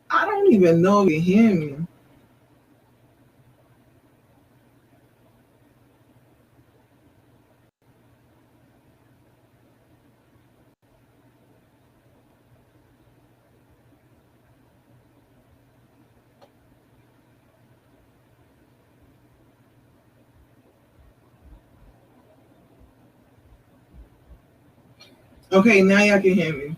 I don't even know if you hear me. Okay, now y'all can hear me.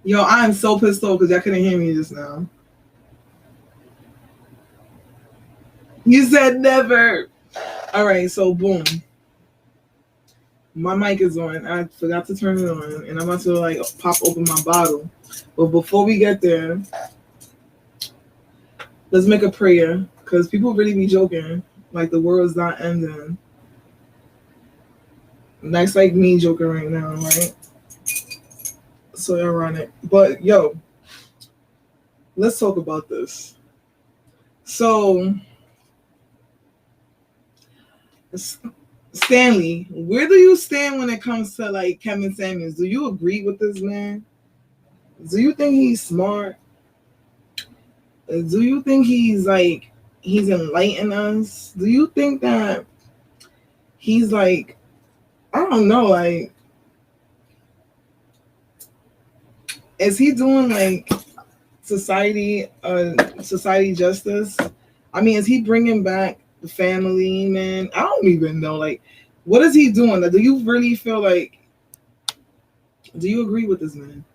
Yo, I am so pissed off because y'all couldn't hear me just now. You said never. All right, so boom. My mic is on. I forgot to turn it on, and I'm about to like pop open my bottle. But before we get there, let's make a prayer because people really be joking like the world's not ending. That's like me joking right now, right? So ironic. But yo, let's talk about this. So, Stanley, where do you stand when it comes to like Kevin Samuels? Do you agree with this man? Do you think he's smart? Do you think he's enlightened us? Do you think that he's like, I don't know, like, is he doing like society justice? I mean, is he bringing back the family, man? I don't even know. Like, what is he doing? Like, do you really feel like? Do you agree with this man?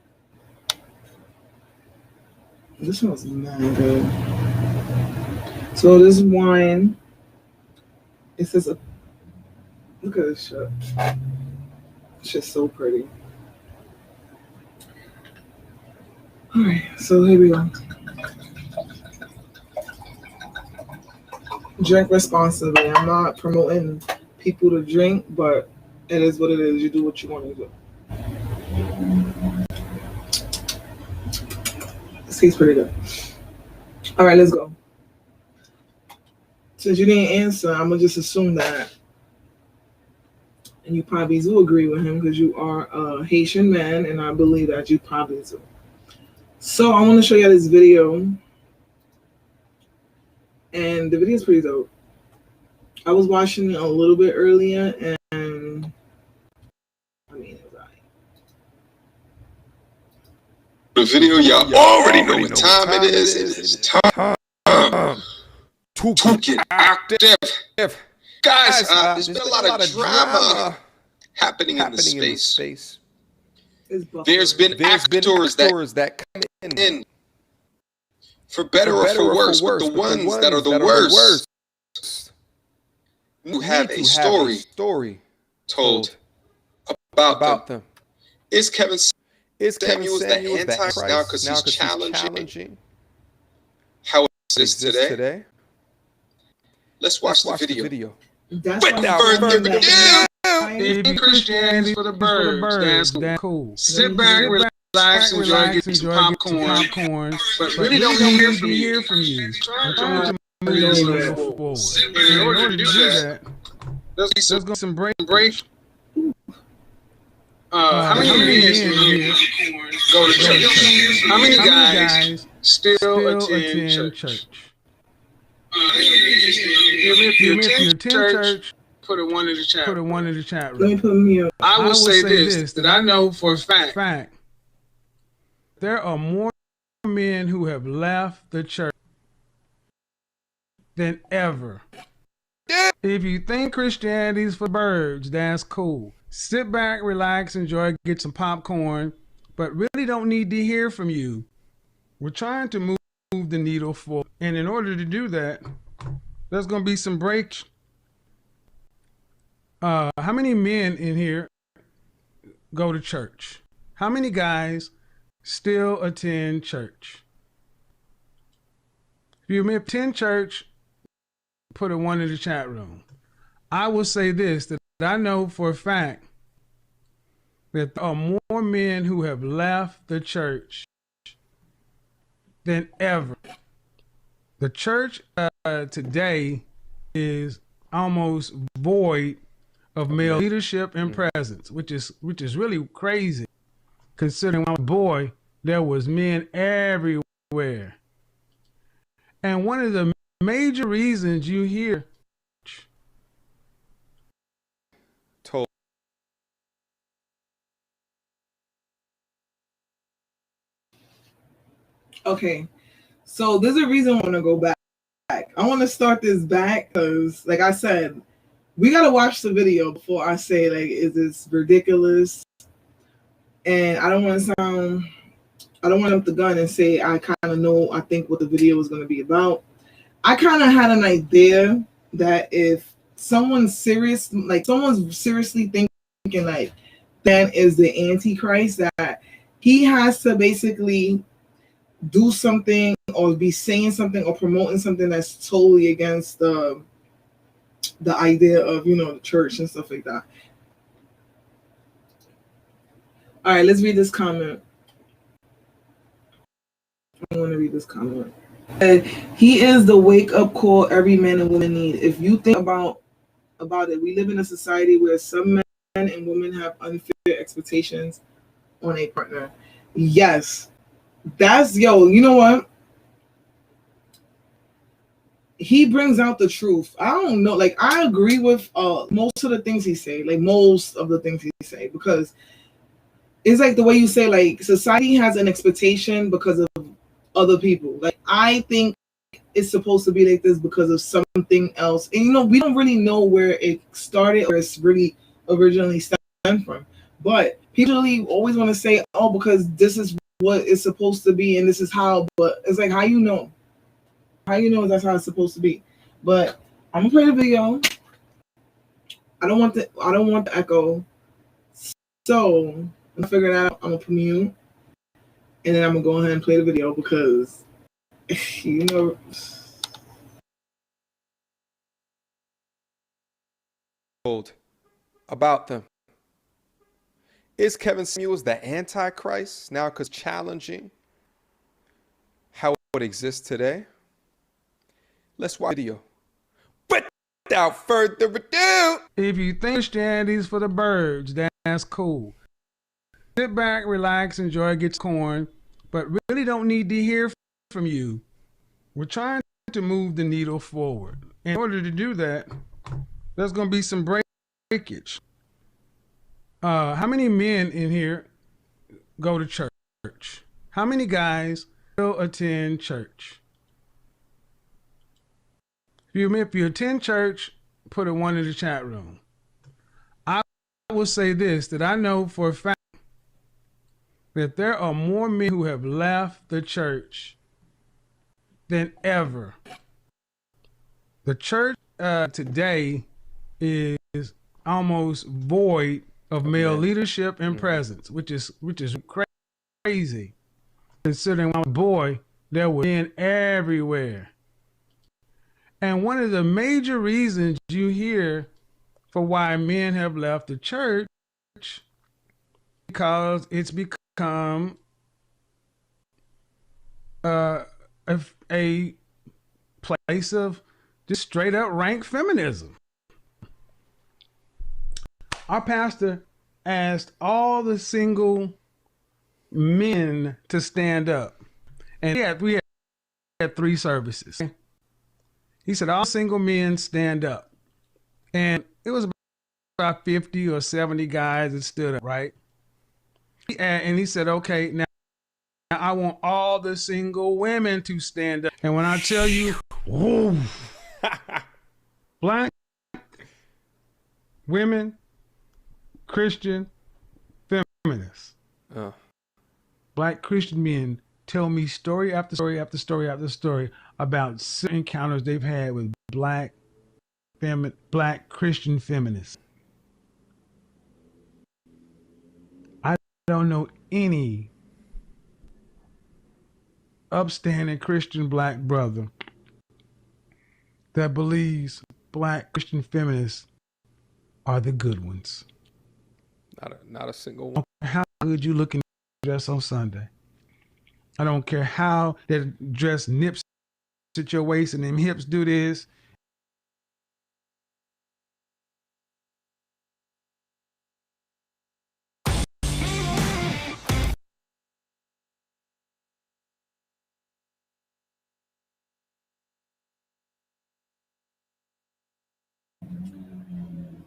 This smells mad good. So this wine, it says, look at this shit. It's just so pretty. All right, so here we go. Drink responsibly. I'm not promoting people to drink, but it is what it is. You do what you want to do. This tastes pretty good. All right, let's go. Since you didn't answer, I'm gonna just assume that, and you probably do agree with him because you are a Haitian man, and I believe that you probably do. So I want to show you this video, and the video is pretty dope. I was watching it a little bit earlier, and I mean, it was all right. The video, y'all already know what time it is. It is time to get active. Guys, there's been a lot of drama happening in the space. There's been actors that come in for better or for worse, but the ones that are the worst who have a story told about them. Is Kevin Samuels the Antichrist now because he's challenging how it exists today? Let's watch the video. Without further ado, Baby Christianity for the birds. That's cool. Sit back, relax, enjoy, get some popcorn. But really don't hear from you. I'm trying to move forward. In order to do that, there's going to be some break. How many men here go to church? How many guys still attend church? If you attend church, put a 1 in the chat. Let me put me up. I will say this, that I know for a fact. There are more men who have left the church than ever. If you think Christianity is for birds, that's cool. Sit back, relax, enjoy, get some popcorn, but really don't need to hear from you. We're trying to move the needle forward. And in order to do that, there's going to be some breaks. How many men in here go to church? How many guys still attend church? If you attend church, put a 1 in the chat room. I will say this, that I know for a fact that there are more men who have left the church than ever. The church today is almost void of male leadership and presence, which is really crazy. considering when I was a boy, there was men everywhere. And one of the major reasons you hear Told. Okay, so there's a reason I want to go back. I want to start this back because, like I said, we got to watch the video before I say, like, is this ridiculous? And I don't want to up the gun and say I kind of know, I think what the video is going to be about. I kind of had an idea that if someone's seriously thinking like that is the Antichrist, that he has to basically do something or be saying something or promoting something that's totally against the idea of, you know, the church and stuff like that. All right, let's read this comment. I want to read this comment. He is the wake-up call every man and woman need. If you think about it, we live in a society where some men and women have unfair expectations on a partner. Yes, that's, you know what? He brings out the truth. I don't know, like, I agree with most of the things he say, because it's like the way you say, like, society has an expectation because of other people. Like, I think it's supposed to be like this because of something else. And, you know, we don't really know where it started or it's really originally stemmed from. But people always want to say, oh, because this is what it's supposed to be and this is how. But it's like, how you know? How you know that's how it's supposed to be? But I'm gonna play the video. I don't want the echo. So I'm gonna figure it out. I'm gonna mute, and then I'm gonna go ahead and play the video because you know. Told about them. Is Kevin Samuels the Antichrist now because challenging how it exists today? Let's watch the video. Without further ado. if you think Christianity's for the birds, that's cool. Sit back, relax, enjoy, get corn, but really don't need to hear from you. We're trying to move the needle forward. In order to do that, there's going to be some breakage. How many men in here go to church? How many guys still attend church? If you attend church, put a 1 in the chat room. I will say this, that I know for a fact that there are more men who have left the church than ever. The church today is almost void of male leadership and presence, which is crazy. Considering when I was a boy, there were men everywhere. And one of the major reasons you hear for why men have left the church, because it's become a place of just straight up rank feminism. Our pastor asked all the single men to stand up. And we had 3 services. He said, all single men stand up. And it was about 50 or 70 guys that stood up, right? And he said, okay, now I want all the single women to stand up. And when I tell you, whoa, black women, Christian feminists, black Christian men tell me story after story after story after story about certain encounters they've had with black Christian feminists. I don't know any upstanding Christian black brother that believes black Christian feminists are the good ones. Not a single one. How good you looking dress on Sunday. I don't care how that dress nips at your waist and them hips do this.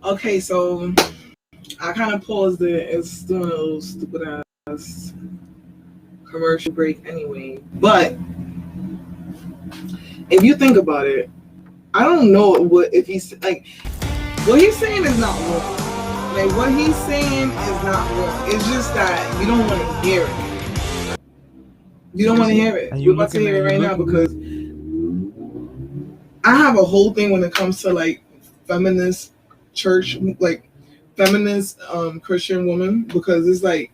Okay, so I kind of paused it. It's doing a little stupid ass commercial break anyway. But if you think about it, I don't know what if he's like what he's saying is not wrong. Like what he's saying is not wrong. It's just that you don't want to hear it. You don't want to hear it. We're about to hear it right now because I have a whole thing when it comes to like feminist church, like feminist Christian woman, because it's like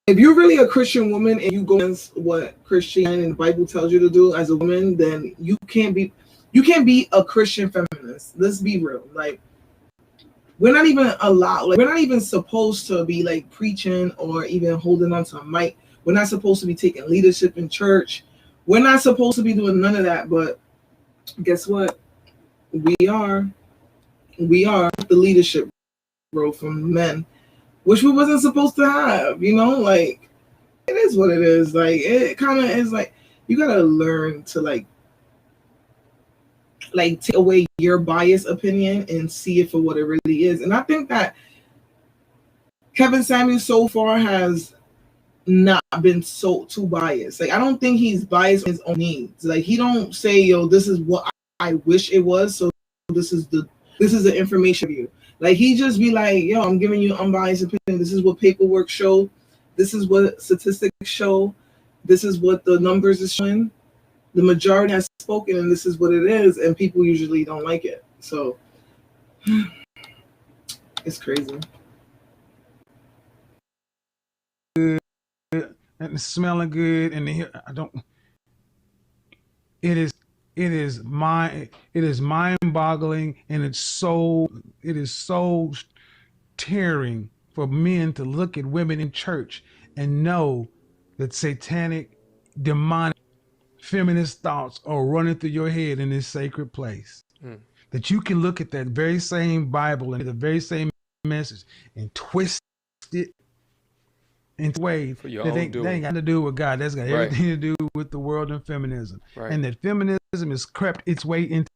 if you're really a Christian woman and you go against what Christianity and the Bible tells you to do as a woman, then you can't be a Christian feminist. Let's be real. Like we're not even allowed, like we're not even supposed to be like preaching or even holding on to a mic. We're not supposed to be taking leadership in church. We're not supposed to be doing none of that. But guess what? We are the leadership role from men, which we wasn't supposed to have, you know, like it is what it is. Like it kind of is like you gotta learn to like take away your biased opinion and see it for what it really is. And I think that Kevin Samuels so far has not been so too biased. Like I don't think he's biased on his own needs. Like he don't say, yo, this is what I wish it was, so this is the information for you. Like he just be like, yo, I'm giving you unbiased opinion. This is what paperwork show. This is what statistics show. This is what the numbers are showing. The majority has spoken, and this is what it is. And people usually don't like it. So it's crazy. Good and smelling good, and I don't. It is mind-boggling, and it is so tearing for men to look at women in church and know that satanic, demonic, feminist thoughts are running through your head in this sacred place. That you can look at that very same Bible and the very same message and twist it in a way that ain't got to do with God. That's got everything to do with the world and feminism. And that feminism has crept its way into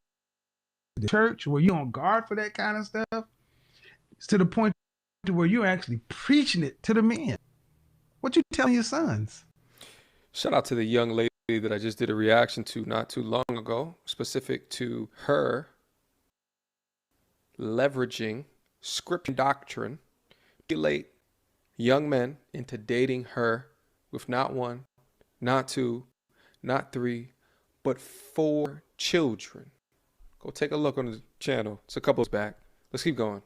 the church where you're on guard for that kind of stuff. It's to the point to where you're actually preaching it to the men. What you telling your sons? Shout out to the young lady that I just did a reaction to not too long ago, specific to her leveraging scripture doctrine to manipulate young men into dating her with not one, not two, not three, but 4 children. Go take a look on the channel. It's a couple back. Let's keep going.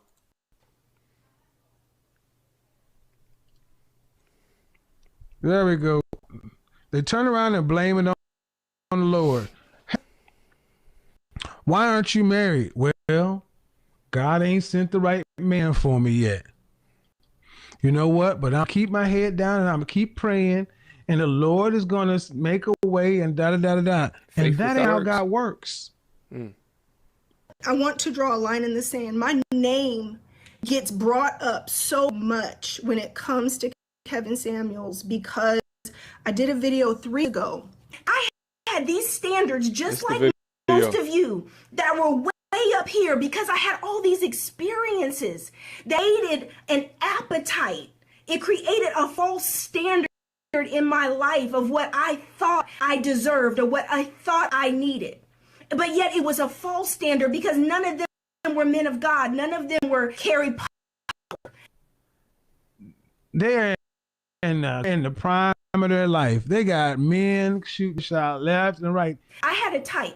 There we go. They turn around and blame it on the Lord. Why aren't you married? Well, God ain't sent the right man for me yet. You know what? But I'll keep my head down and I'm going to keep praying. And the Lord is going to make a way and da-da-da-da-da. And that ain't how God works. I want to draw a line in the sand. My name gets brought up so much when it comes to Kevin Samuels because I did a video 3 ago. I had these standards just like most of you that were way up here because I had all these experiences. They created an appetite. It created a false standard in my life of what I thought I deserved or what I thought I needed. But yet it was a false standard because none of them were men of God. None of them were Carrie Power. They're in the prime of their life. They got men shooting shot left and right. I had a type.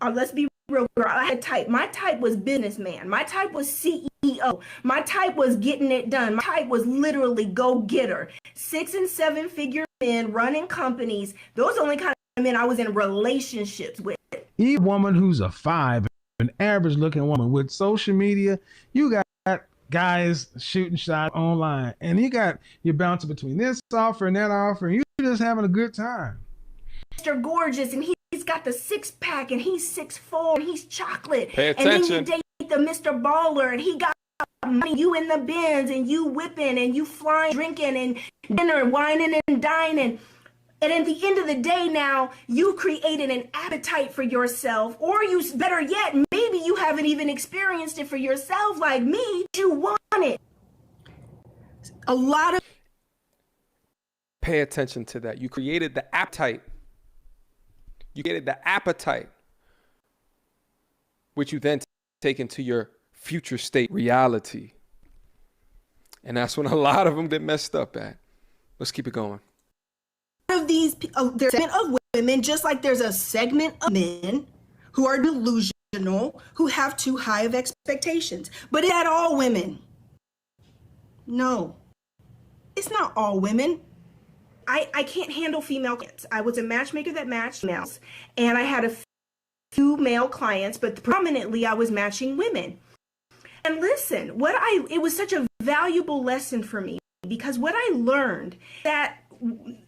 Let's be real, girl. I had a type. My type was businessman. My type was CEO. My type was getting it done. My type was literally go-getter. 6- and 7-figure men running companies. Those are the only kind of men I was in relationships with. Even a woman who's a 5, an average looking woman with social media, you got guys shooting shots online, and you're bouncing between this offer and that offer, and you're just having a good time. Mr. Gorgeous, and he's got the 6-pack, and he's 6'4", and he's chocolate. Pay attention. And then you date the Mr. Baller, and he got money. You in the Benz, and you whipping, and you flying, drinking, and dinner, and whining and dining. And at the end of the day, now you created an appetite for yourself, or you, better yet, maybe you haven't even experienced it for yourself like me. You want it. A lot of. Pay attention to that. You created the appetite. You created the appetite, which you then take into your future state reality. And that's when a lot of them get messed up at. Let's keep it going. Of these, there's a segment of women, just like there's a segment of men who are delusional, who have too high of expectations. But is that all women? No, it's not all women. I can't handle female clients. I was a matchmaker that matched males, and I had a few male clients, but predominantly I was matching women. And listen, it was such a valuable lesson for me, because what I learned that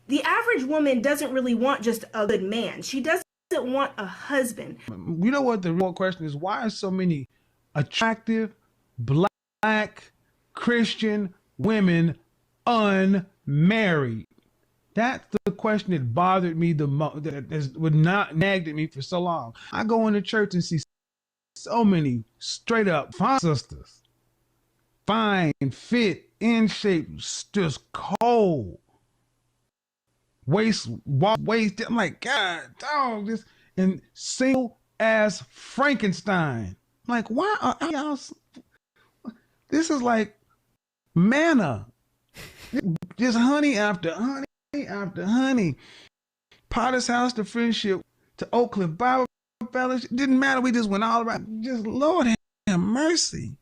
the average woman doesn't really want just a good man. She doesn't want a husband. You know what the real question is? Why are so many attractive black Christian women unmarried? That's the question that bothered me the most, that would not nagged at me for so long. I go into church and see so many straight up fine sisters, fine, fit, in shape, just cold, waist. I'm like, God, dog, this, and single ass Frankenstein. I'm like, why are y'all? This is like manna, just honey after honey after honey. Potter's House to Friendship to Oak Cliff Bible Fellowship. Didn't matter. We just went all around. Just Lord have mercy.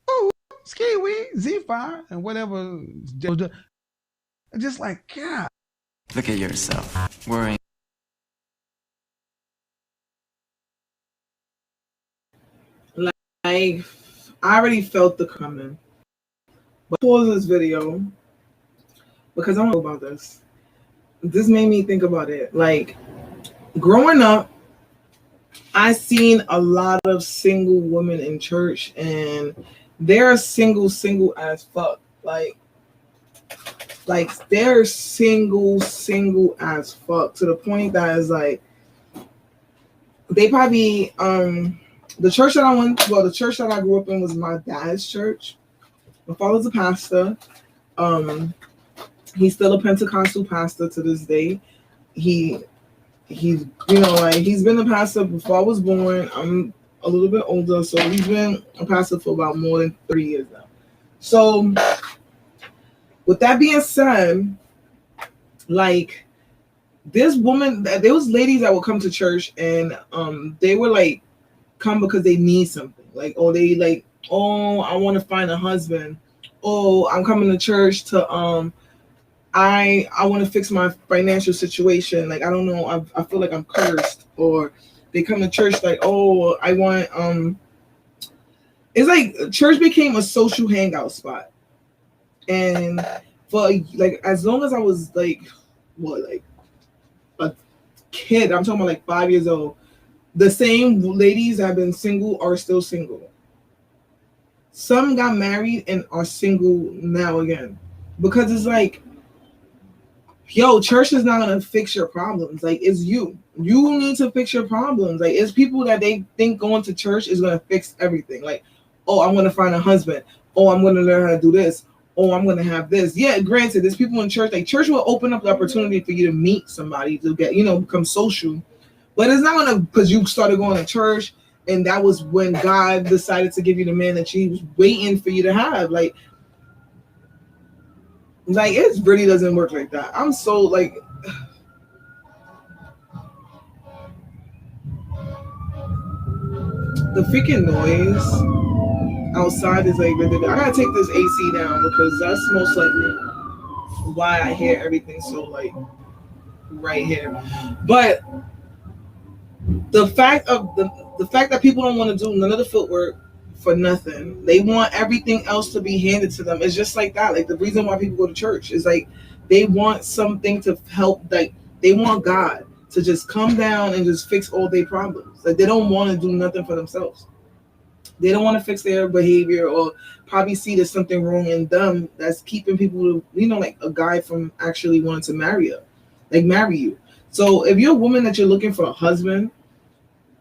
Oh, Ski-Wee, Z-Fire, and whatever. Just like, God. Look at yourself, worrying. Like, I already felt the coming. But pause this video because I want to know about this. This made me think about it. Like, growing up, I seen a lot of single women in church, and they're single as fuck. Like they're single as fuck, to the point that is like they probably the church that I went, well, the church that I grew up in was my dad's church. My father's a pastor. He's still a Pentecostal pastor to this day. He's you know, like, he's been a pastor before I was born. I'm a little bit older, so he's been a pastor for about more than 3 years now. So with that being said, like, this woman, there was ladies that would come to church, and they were like come because they need something. Like, oh, they like, oh, I want to find a husband. Oh, I'm coming to church to I want to fix my financial situation. Like, I don't know, I feel like I'm cursed. Or they come to church like, oh, I want it's like church became a social hangout spot. And for like, as long as I was like, what, like a kid, I'm talking about like 5 years old, the same ladies that have been single are still single. Some got married and are single now again, because it's like, yo, church is not gonna fix your problems. Like, it's you. You need to fix your problems. Like, it's people that they think going to church is gonna fix everything. Like, oh, I'm gonna find a husband. Oh, I'm gonna learn how to do this. Oh, I'm gonna have this. Yeah, granted, there's people in church. Like, church will open up the opportunity for you to meet somebody, to get, you know, become social. But it's not gonna, because you started going to church and that was when God decided to give you the man that she was waiting for you to have. Like it really doesn't work like that. I'm so like, the freaking noise outside is like, I gotta take this AC down, because that's most likely why I hear everything so like right here. But the fact that people don't want to do none of the footwork for nothing, they want everything else to be handed to them. It's just like that. Like, the reason why people go to church is like they want something to help. Like, they want God to just come down and just fix all their problems. Like, they don't want to do nothing for themselves. They don't want to fix their behavior, or probably see there's something wrong in them that's keeping people, you know, like a guy from actually wanting to marry her. like marry you. So if you're a woman that you're looking for a husband,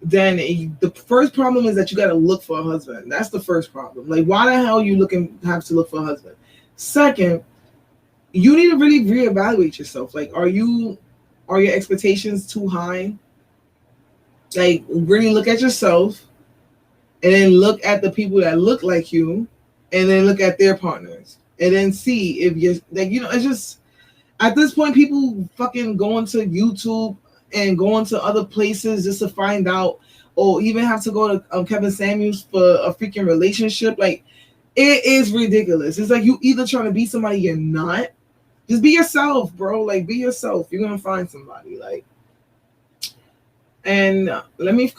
then the first problem is that you got to look for a husband. That's the first problem. Like, why the hell you have to look for a husband? Second, you need to really reevaluate yourself. Like, are your expectations too high? Like, really look at yourself, and then look at the people that look like you, and then look at their partners, and then see if you're like, it's just at this point, people fucking going to YouTube and going to other places just to find out, or even have to go to Kevin Samuels for a freaking relationship. Like, it is ridiculous. It's like you either trying to be somebody you're not. Just be yourself, bro. Like, be yourself. You're gonna find somebody. Like, and let me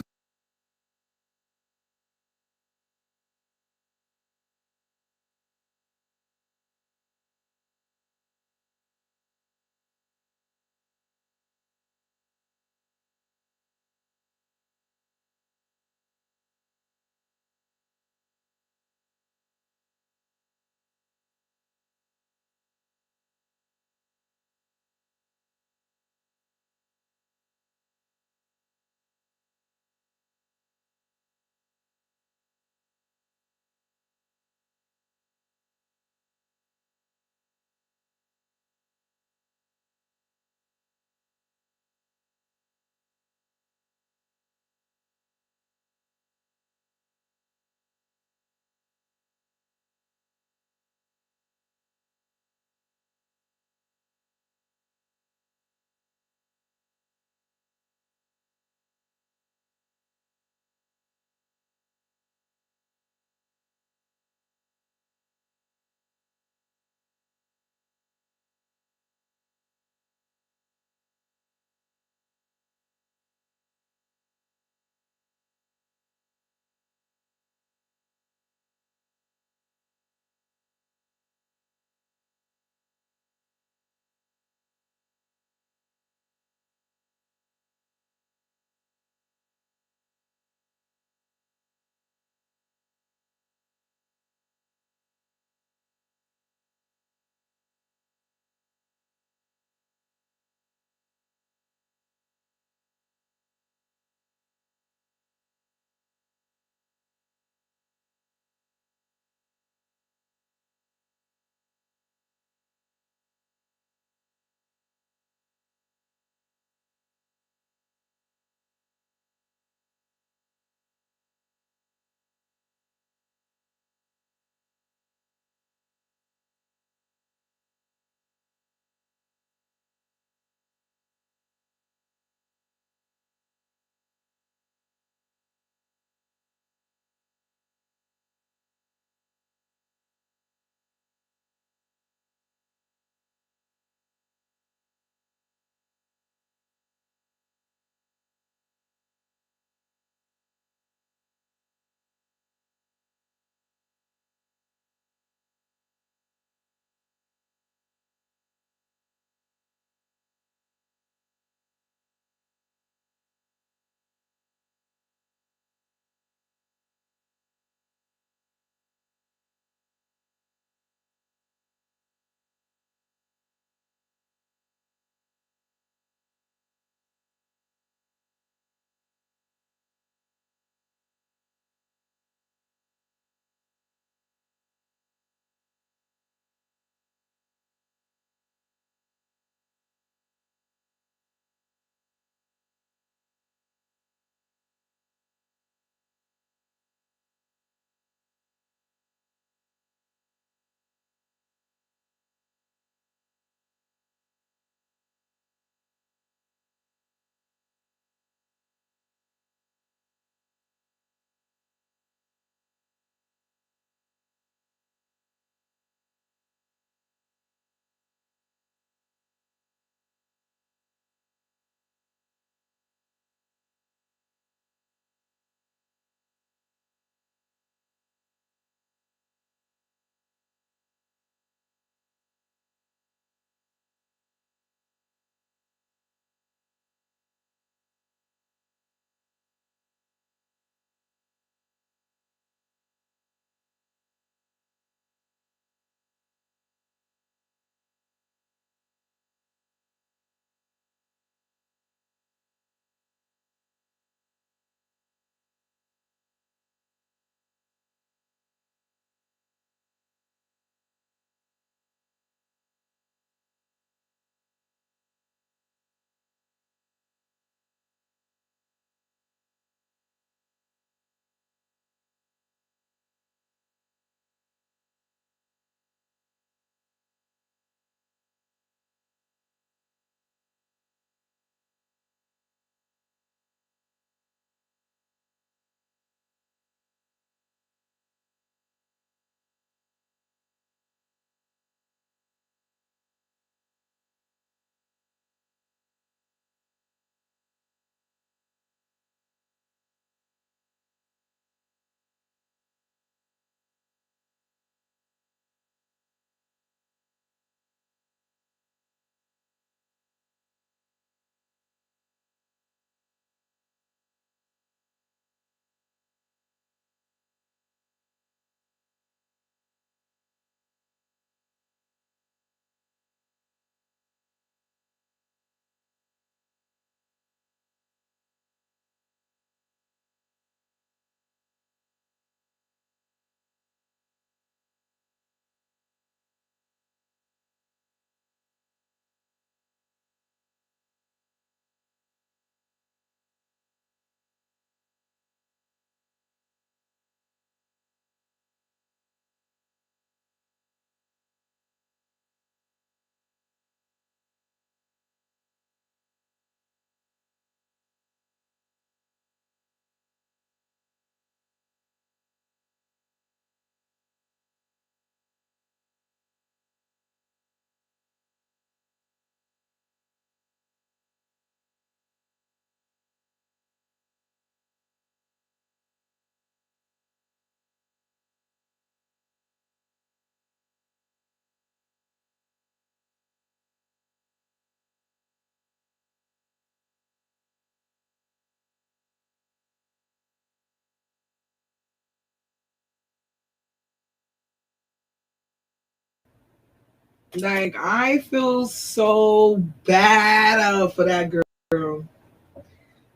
Like, I feel so bad for that girl.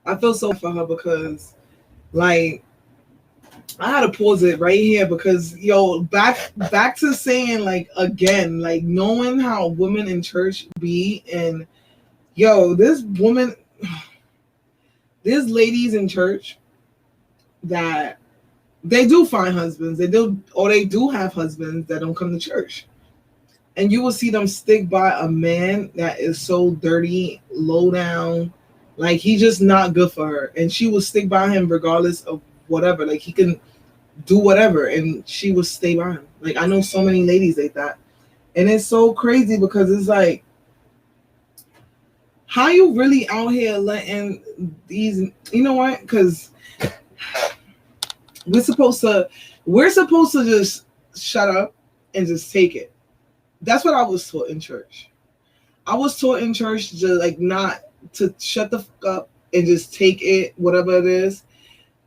I feel so bad for her because, like, I had to pause it right here because, yo, back to saying, like, again, like, knowing how women in church be, and yo, there's ladies in church that they do find husbands, they do have husbands that don't come to church, and you will see them stick by a man that is so dirty, low down, like he's just not good for her, and she will stick by him regardless of whatever. Like, he can do whatever, and she will stay by him. Like, I know so many ladies like that, and it's so crazy because it's like, how you really out here letting these, you know what? Because we're supposed to just shut up and just take it. That's what I was taught in church. I was taught in church to, like, not to shut the fuck up and just take it, whatever it is.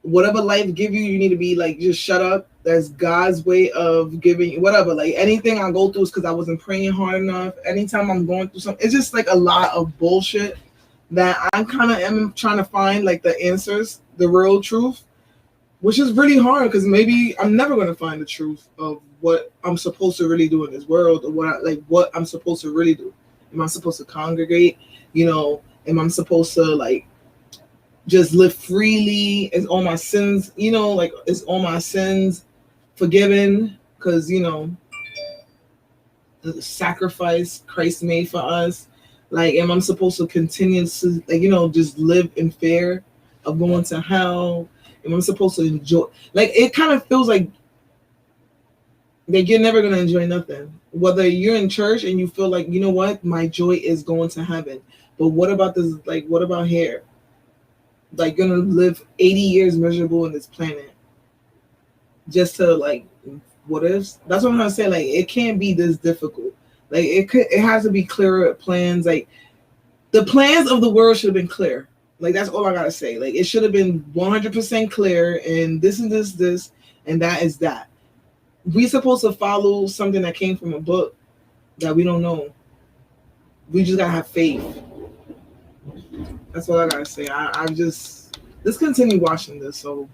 Whatever life give you, you need to be like, just shut up. That's God's way of giving, whatever. Like, anything I go through is because I wasn't praying hard enough. Anytime I'm going through something, it's just like a lot of bullshit that I kind of am trying to find, like, the answers, the real truth, which is really hard because maybe I'm never going to find the truth of what I'm supposed to really do in this world, or what I'm supposed to really do. Am I supposed to congregate? Am I supposed to, like, just live freely? Is all my sins, is all my sins forgiven? Because, the sacrifice Christ made for us. Like, am I supposed to continue to, like, just live in fear of going to hell? Am I supposed to enjoy? Like, it kind of feels like you're never going to enjoy nothing. Whether you're in church and you feel like, you know what, my joy is going to heaven. But what about this? Like, what about here? Like, gonna live 80 years miserable on this planet just to, like, what ifs? That's what I'm trying to say. Like, it can't be this difficult. Like, it has to be clearer plans. Like, the plans of the world should have been clear. Like, that's all I gotta say. Like, it should have been 100% clear, and this and this, and that is that. We supposed to follow something that came from a book that we don't know. We just gotta have faith. That's all I gotta say. Let's continue watching this. So.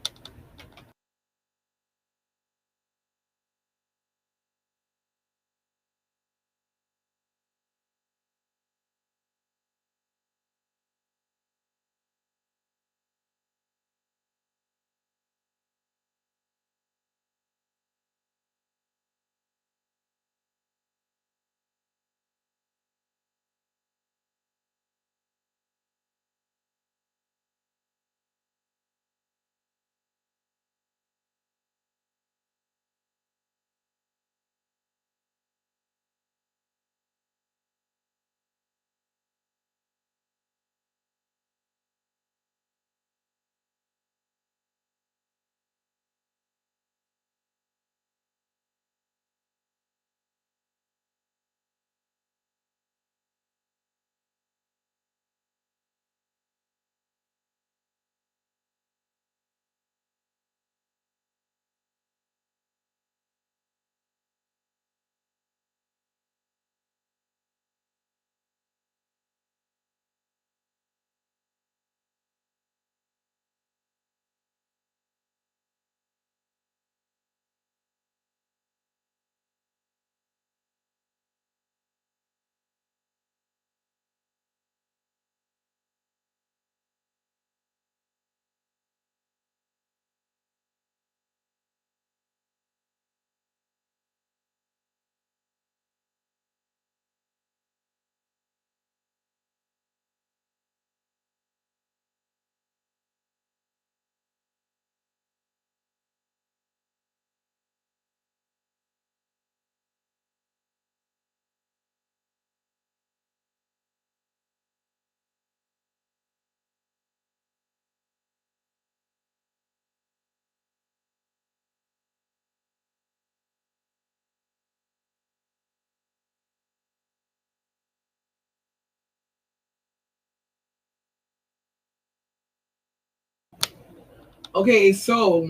Okay, so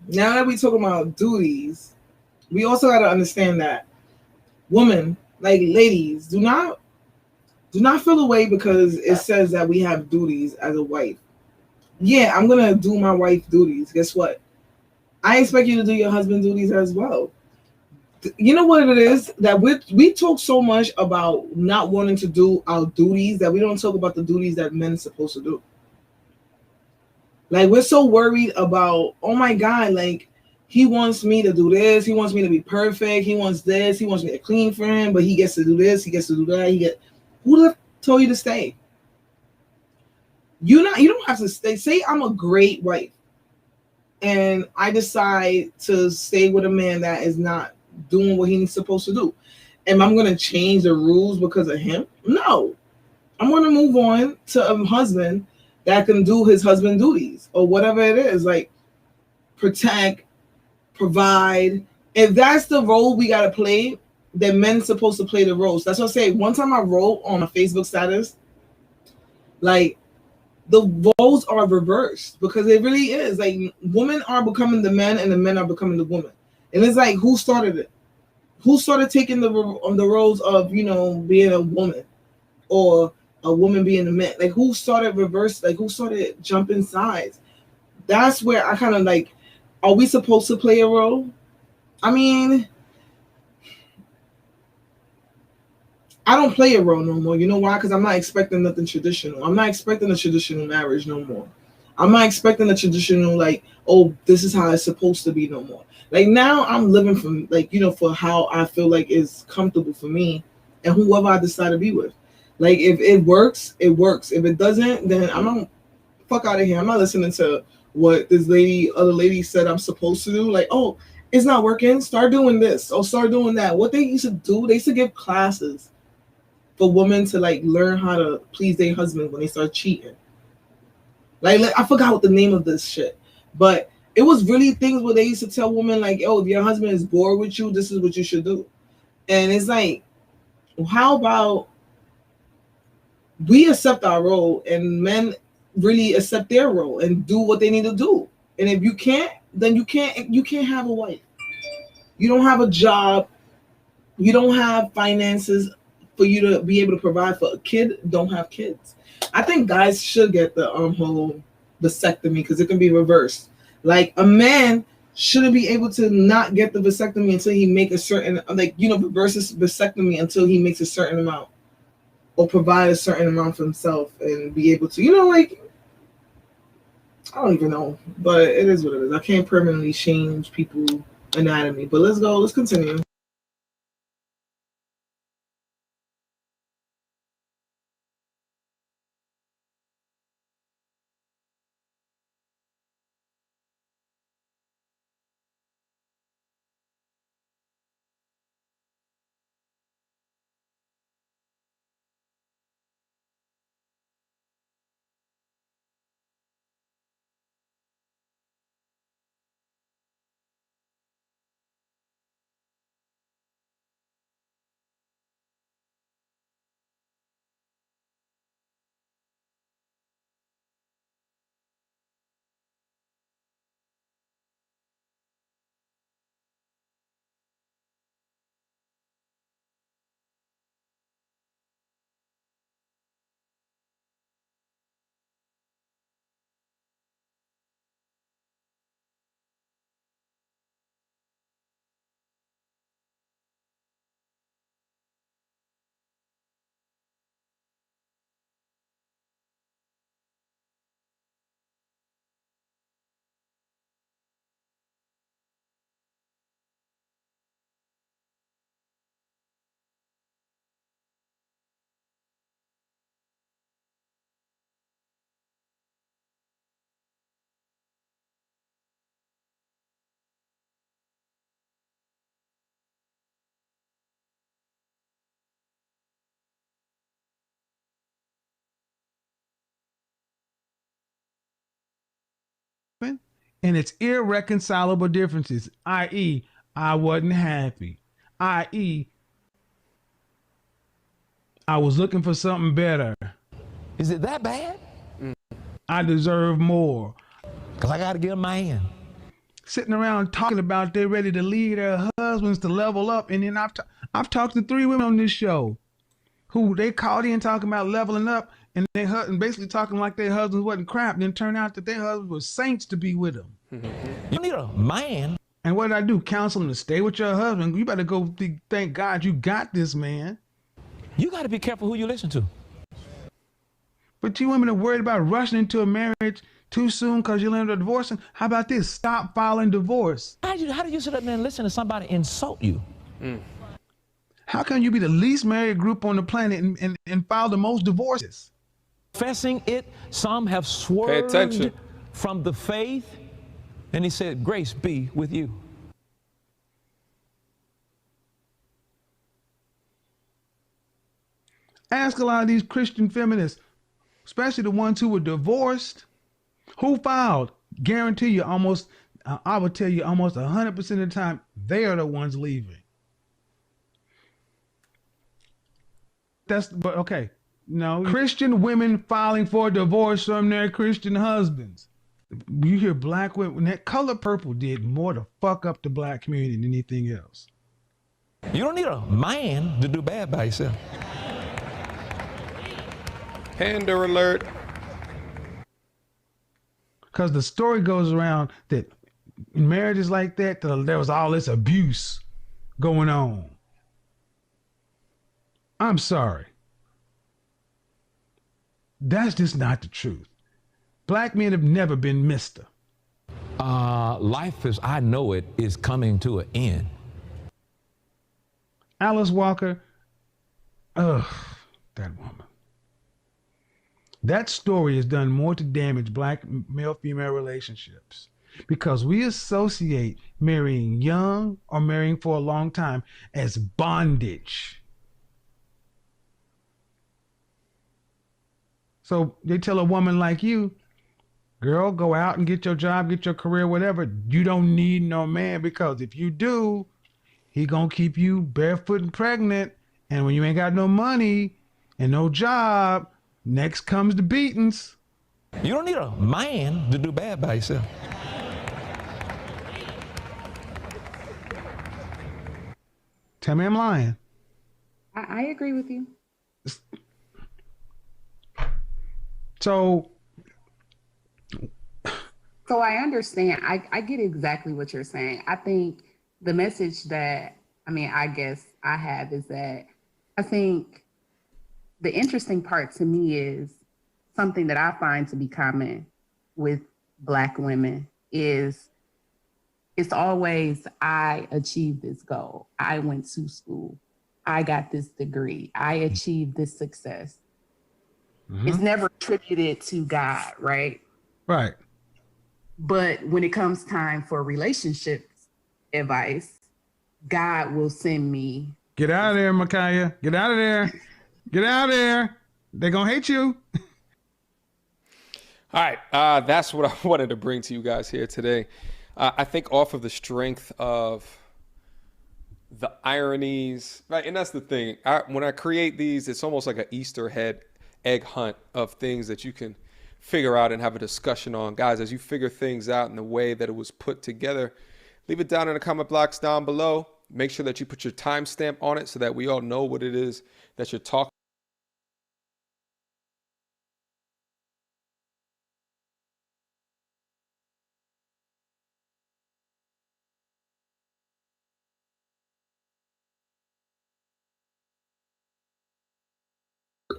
now that we talk about duties, we also got to understand that women Like, ladies, do not feel away because it says that we have duties as a wife. Yeah, I'm gonna do my wife duties. Guess what? I expect you to do your husband duties as well. You know what it is that we talk so much about not wanting to do our duties that we don't talk about the duties that men are supposed to do. Like, we're so worried about, oh my God, like, he wants me to do this, he wants me to be perfect, he wants this, he wants me to clean for him, but he gets to do this, he gets to do that, who the told you to stay? You don't have to stay. Say I'm a great wife and I decide to stay with a man that is not doing what he's supposed to do. And I'm gonna change the rules because of him? No. I'm gonna move on to a husband that can do his husband duties or whatever it is, like protect, provide. If that's the role we gotta play, then men's supposed to play the roles. That's what I say. One time I wrote on a Facebook status, like, the roles are reversed because it really is. Like, women are becoming the men and the men are becoming the women. And it's like, who started it? Who started taking the roles of, being a woman or a woman being a man? Like, who started reverse? Like, who started jumping sides? That's where I kind of like, are we supposed to play a role? I mean, I don't play a role no more. You know why? Because I'm not expecting nothing traditional. I'm not expecting a traditional marriage no more. I'm not expecting a traditional, like, oh, this is how it's supposed to be no more. Like, now I'm living from, like, for how I feel like is comfortable for me and whoever I decide to be with. Like, if it works, it works. If it doesn't, then I'm not, fuck out of here. I'm not listening to what this other lady said I'm supposed to do. Like, oh, it's not working. Start doing this or start doing that. What they used to do, they used to give classes for women to, like, learn how to please their husband when they start cheating. Like, I forgot what the name of this shit, but it was really things where they used to tell women, like, oh, if your husband is bored with you, this is what you should do. And it's like, how about we accept our role and men really accept their role and do what they need to do. And if you can't, then you can't have a wife. You don't have a job. You don't have finances for you to be able to provide for a kid. Don't have kids. I think guys should get the whole vasectomy because it can be reversed. Like, a man shouldn't be able to not get the vasectomy until he make a certain, like, reverse vasectomy until he makes a certain amount or provide a certain amount for himself and be able to, like, I don't even know, but it is what it is. I can't permanently change people's anatomy, but let's continue. And it's irreconcilable differences, i.e., I wasn't happy, i.e., I was looking for something better. Is it that bad? I deserve more. Because I got to get a man. Sitting around talking about they're ready to lead their husbands to level up, and then I've talked to 3 women on this show who they called in talking about leveling up, and their husband basically talking like their husbands wasn't crap. Then turned out that their husbands were saints to be with them. You need a man. And what did I do? Counsel them to stay with your husband. You better go thank God you got this man. You got to be careful who you listen to. But you women are worried about rushing into a marriage too soon because you learned a divorce. How about this? Stop filing divorce. How do you sit up there and listen to somebody insult you? How can you be the least married group on the planet and file the most divorces? Confessing it, some have Pay swerved attention. from the faith, and he said, grace be with you. Ask a lot of these Christian feminists, especially the ones who were divorced, who filed. Guarantee you I would tell you almost 100% of the time, they are the ones leaving. But okay. No, Christian women filing for divorce from their Christian husbands. You hear black women, that Color Purple did more to fuck up the black community than anything else. You don't need a man to do bad by yourself. Panda alert. Because the story goes around that in marriages like that, there was all this abuse going on. I'm sorry. That's just not the truth. Black men have never been Mr. Life as I know it is coming to an end. Alice Walker, that woman. That story has done more to damage black male-female relationships because we associate marrying young or marrying for a long time as bondage. So they tell a woman like you, girl, go out and get your job, get your career, whatever. You don't need no man because if you do, he gonna keep you barefoot and pregnant. And when you ain't got no money and no job, next comes the beatings. You don't need a man to do bad by yourself. Tell me I'm lying. I agree with you. So I understand. I get exactly what you're saying. I think the message that, I guess I have is that I think the interesting part to me is something that I find to be common with Black women is it's always, I achieved this goal. I went to school. I got this degree. I achieved this success. Mm-hmm. It's never attributed to God, right? Right. But when it comes time for relationships advice, God will send me. Get out of there, Micaiah. Get out of there. Get out of there. They're going to hate you. All right. That's what I wanted to bring to you guys here today. I think off of the strength of the ironies, right? And that's the thing. When I create these, it's almost like an Easter egg hunt of things that you can figure out and have a discussion on. Guys, as you figure things out in the way that it was put together, leave it down in the comment blocks down below. Make sure that you put your timestamp on it so that we all know what it is that you're talking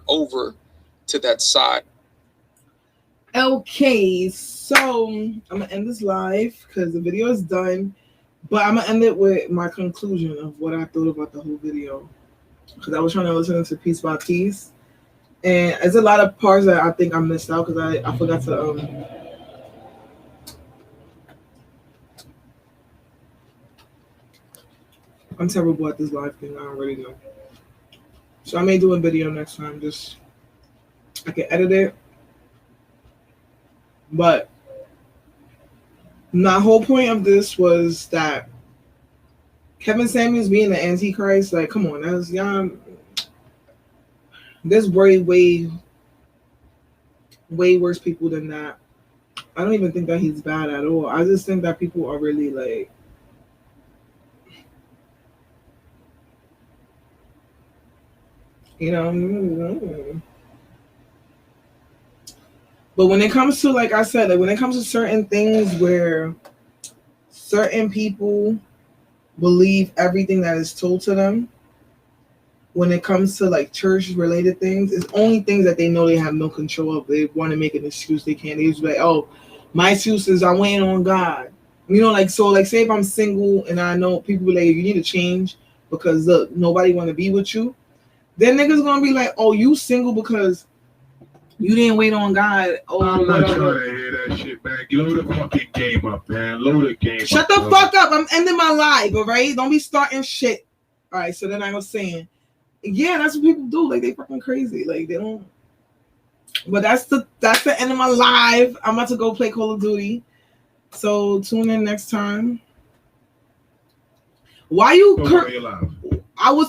over to that side. Okay, so I'm gonna end this live because the video is done, but I'm gonna end it with my conclusion of what I thought about the whole video, because I was trying to listen to piece by piece, and there's a lot of parts that I think I missed out because I forgot to I'm terrible at this live thing. I already know. So I may do a video next time. Just I can edit it. But my whole point of this was that Kevin Samuels being the Antichrist, like, come on, that's young. There's way worse people than that. I don't even think that he's bad at all. I just think that people are really like, You know. But when it comes to, like I said, like when it comes to certain things where certain people believe everything that is told to them, when it comes to like church related things, it's only things that they know they have no control of. They want to make an excuse, they can't. They just be like, oh, my excuse is I'm waiting on God. You know, like, so like say if I'm single and I know people be like, you need to change because look, nobody want to be with you. Then niggas gonna be like, oh, you single because you didn't wait on God. Oh, I'm not trying to hear that shit, man. Load the fucking game up, man. Load the game Shut the fuck up. I'm ending my live, all right? Don't be starting shit. All right, so then I was saying, yeah, that's what people do. Like, they fucking crazy. Like, they don't. But that's the end of my live. I'm about to go play Call of Duty. So tune in next time. Why you... You're live.